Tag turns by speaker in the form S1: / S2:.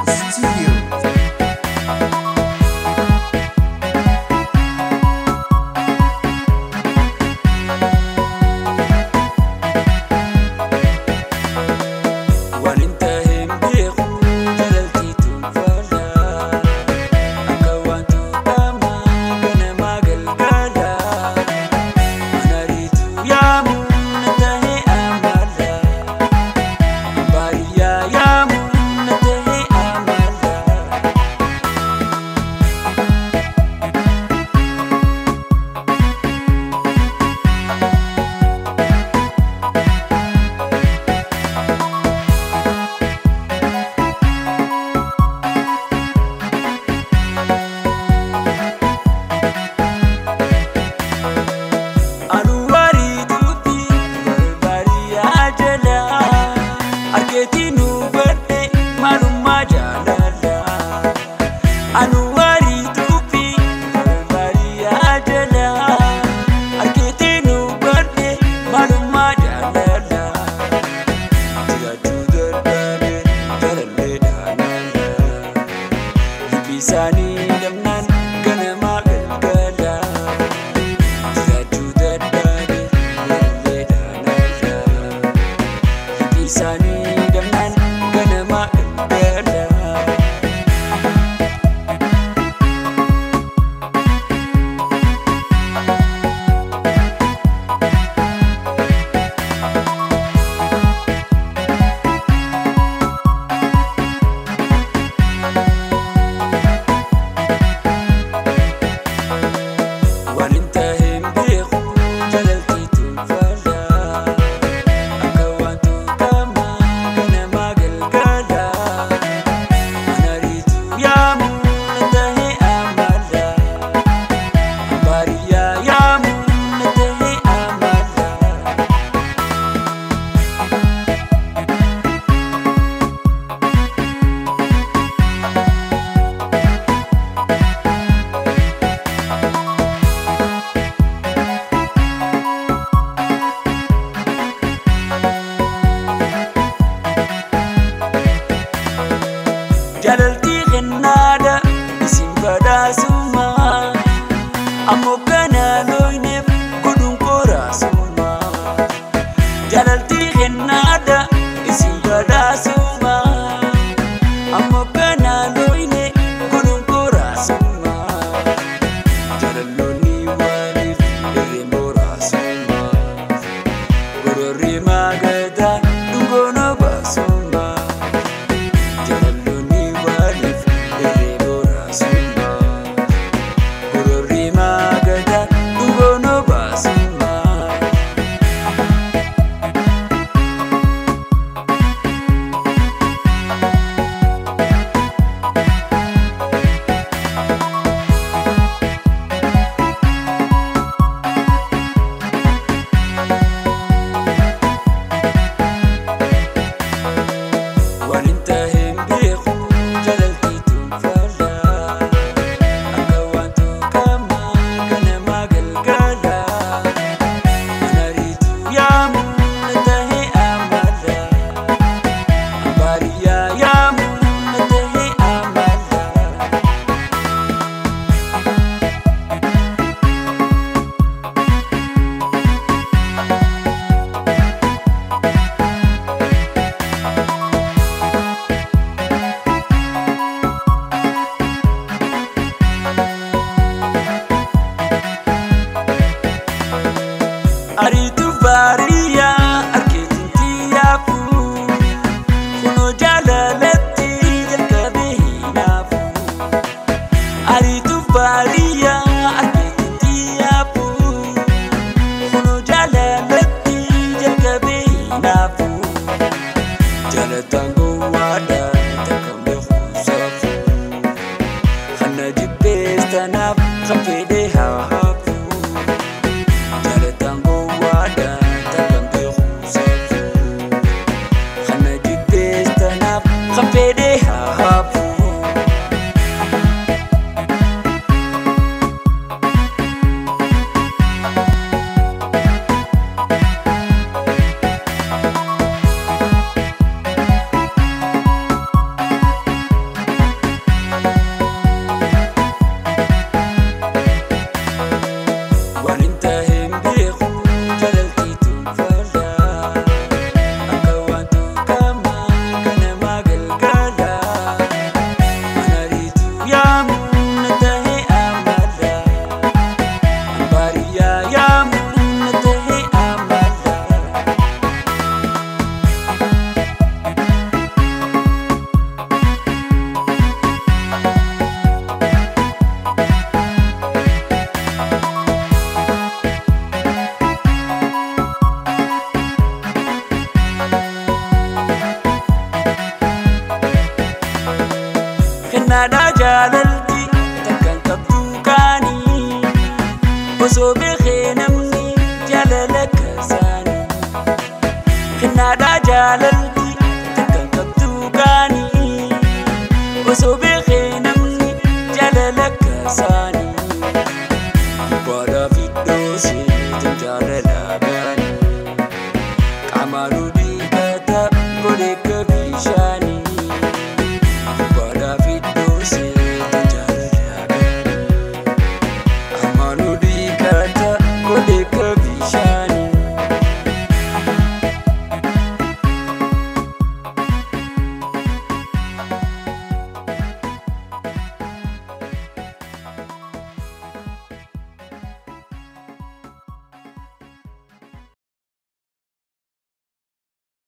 S1: Studio.
S2: Sani damnan gana magal gala Zatu dadade lalle danada Sani damnan gana magal gala Jalalti gennada isin pada suma Amo kana loinep kudung kora suma Jalalti gennada isin pada suma Amo kana loine kudung kora suma Jalaloni walif erembora suma Gorori magada dungono basuma Aritu varia arketin tiapu Kuno jalalati jalkabe hinafu Aritu varia arketin tiapu Kuno jalalati jalkabe hinafu Jalatango wada takambe khusafu Khana jibes tanab khafede hahafu Jalatango wada takambe nada